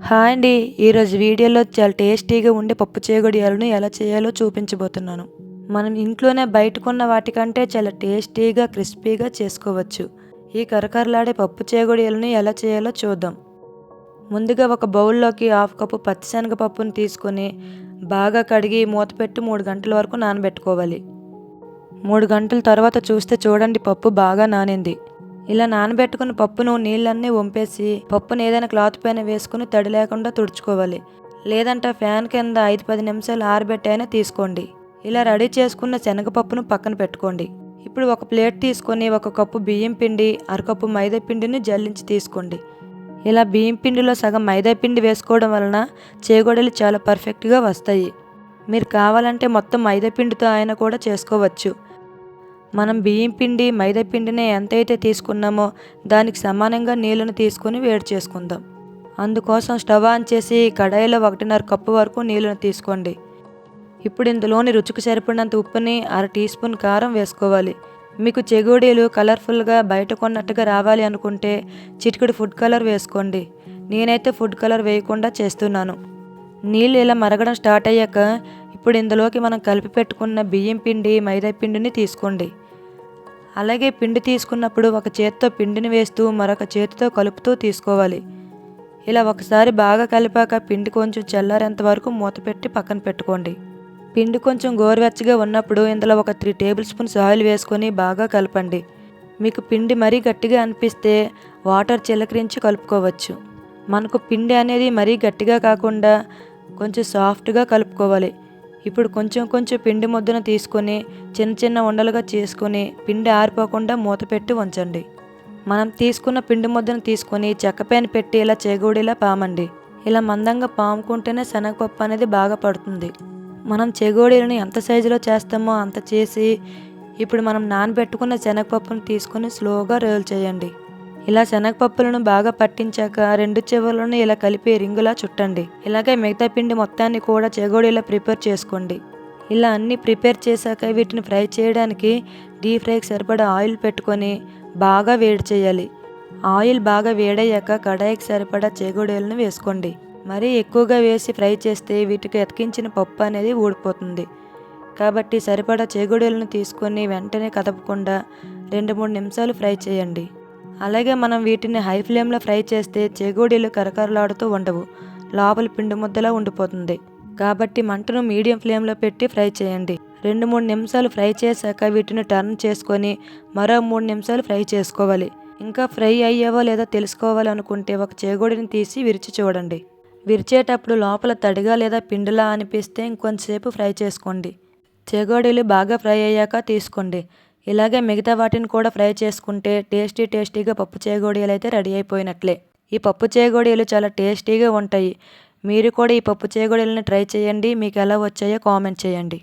Hi అండి. ఈరోజు వీడియోలో చాలా టేస్టీగా ఉండే పప్పు చేగొడియాలను ఎలా చేయాలో చూపించబోతున్నాను. మనం ఇంట్లోనే బయట కొన్న వాటికంటే చాలా టేస్టీగా, క్రిస్పీగా చేసుకోవచ్చు. ఈ కరకరలాడే పప్పు చేగొడియాలను ఎలా చేయాలో చూద్దాం. ముందుగా ఒక బౌల్లోకి హాఫ్ కప్పు పచ్చిశనగపప్పును తీసుకొని బాగా కడిగి మూత పెట్టి 3 గంటల వరకు నానబెట్టుకోవాలి. 3 గంటల తర్వాత చూస్తే చూడండి, పప్పు బాగా నానింది. ఇలా నానబెట్టుకున్న పప్పును నీళ్ళన్నీ వంపేసి పప్పును ఏదైనా క్లాత్ పైన వేసుకుని తడి లేకుండా తుడుచుకోవాలి. లేదంటే ఫ్యాన్ కింద 5-10 నిమిషాలు ఆరబెట్టి అయినా తీసుకోండి. ఇలా రెడీ చేసుకున్న శనగపప్పును పక్కన పెట్టుకోండి. ఇప్పుడు ఒక ప్లేట్ తీసుకొని 1 కప్పు బియ్యం పిండి, అరకప్పు మైదా పిండిని జల్లించి తీసుకోండి. ఇలా బియ్యం పిండిలో సగం మైదా పిండి వేసుకోవడం వలన చేగోడలు చాలా పర్ఫెక్ట్గా వస్తాయి. మీరు కావాలంటే మొత్తం మైదా పిండితో అయినా కూడా చేసుకోవచ్చు. మనం బియ్యం పిండి, మైదా పిండిని ఎంతైతే తీసుకున్నామో దానికి సమానంగా నీళ్ళను తీసుకొని వేడి చేసుకుందాం. అందుకోసం స్టవ్ ఆన్ చేసి కడాయిలో 1.5 కప్పు వరకు నీళ్ళను తీసుకోండి. ఇప్పుడు ఇందులోని రుచికి సరిపడినంత ఉప్పుని, 1/2 టీ స్పూన్ కారం వేసుకోవాలి. మీకు చెగోడీలు కలర్ఫుల్గా బయట కొన్నట్టుగా రావాలి అనుకుంటే చిటికెడు ఫుడ్ కలర్ వేసుకోండి. నేనైతే ఫుడ్ కలర్ వేయకుండా చేస్తున్నాను. నీళ్ళు ఇలా మరగడం స్టార్ట్ అయ్యాక ఇప్పుడు ఇందులోకి మనం కలిపి పెట్టుకున్న బియ్యం పిండి, మైదా పిండిని తీసుకోండి. అలాగే పిండి తీసుకున్నప్పుడు ఒక చేతితో పిండిని వేస్తూ మరొక చేతితో కలుపుతూ తీసుకోవాలి. ఇలా ఒకసారి బాగా కలిపాక పిండి కొంచెం చల్లారేంత వరకు మూత పెట్టి పక్కన పెట్టుకోండి. పిండి కొంచెం గోరువెచ్చగా ఉన్నప్పుడు ఇందులో ఒక 3 టేబుల్ స్పూన్స్ ఆయిల్ వేసుకొని బాగా కలపండి. మీకు పిండి మరీ గట్టిగా అనిపిస్తే వాటర్ చిలకరించి కలుపుకోవచ్చు. మనకు పిండి అనేది మరీ గట్టిగా కాకుండా కొంచెం సాఫ్ట్గా కలుపుకోవాలి. ఇప్పుడు కొంచెం కొంచెం పిండి ముద్దను తీసుకొని చిన్న చిన్న ఉండలుగా చేసుకొని పిండి ఆరిపోకుండా మూత పెట్టి ఉంచండి. మనం తీసుకున్న పిండి ముద్దను తీసుకొని చెక్కపైన పెట్టి ఇలా చేగోడీలా పామండి. ఇలా మందంగా పాముకుంటేనే శనగపప్పు అనేది బాగా పడుతుంది. మనం చెగోడీలను ఎంత సైజులో చేస్తామో అంత చేసి ఇప్పుడు మనం నానబెట్టుకున్న శనగపప్పును తీసుకొని స్లోగా రోల్ చేయండి. ఇలా శనగపప్పులను బాగా పట్టించాక 2 చివర్లను ఇలా కలిపి రింగులా చుట్టండి. ఇలాగే మిగతా పిండి మొత్తాన్ని కూడా చెగోడీలా ప్రిపేర్ చేసుకోండి. ఇలా అన్నీ ప్రిపేర్ చేశాక వీటిని ఫ్రై చేయడానికి డీప్ ఫ్రైకి సరిపడా ఆయిల్ పెట్టుకొని బాగా వేడి చేయాలి. ఆయిల్ బాగా వేడయ్యాక కడాయికి సరిపడా చెగోడీలను వేసుకోండి. మరీ ఎక్కువగా వేసి ఫ్రై చేస్తే వీటికి అతికించిన పప్పు అనేది ఊడిపోతుంది. కాబట్టి సరిపడా చెగోడీలను తీసుకొని వెంటనే కదపకుండా 2-3 నిమిషాలు ఫ్రై చేయండి. అలాగే మనం వీటిని హై ఫ్లేమ్లో ఫ్రై చేస్తే చెగోడీలు కరకరలాడుతూ ఉండవు, లోపల పిండి ముద్దలా ఉండిపోతుంది. కాబట్టి మంటను మీడియం ఫ్లేమ్లో పెట్టి ఫ్రై చేయండి. 2-3 నిమిషాలు ఫ్రై చేశాక వీటిని టర్న్ చేసుకొని మరో 3 నిమిషాలు ఫ్రై చేసుకోవాలి. ఇంకా ఫ్రై అయ్యావో లేదో తెలుసుకోవాలనుకుంటే ఒక చెగోడీని తీసి విరిచి చూడండి. విరిచేటప్పుడు లోపల తడిగా లేదా పిండిలా అనిపిస్తే ఇంకొంచెంసేపు ఫ్రై చేసుకోండి. చెగోడీలు బాగా ఫ్రై అయ్యాక తీసుకోండి. ఇలాగే మిగతా వాటిని కూడా ఫ్రై చేసుకుంటే టేస్టీగా పప్పు చేగోడీలు అయితే రెడీ అయిపోయినట్లే. ఈ పప్పు చేగోడీలు చాలా టేస్టీగా ఉంటాయి. మీరు కూడా ఈ పప్పు చేగోడీలను ట్రై చేయండి. మీకు ఎలా వచ్చాయో కామెంట్ చేయండి.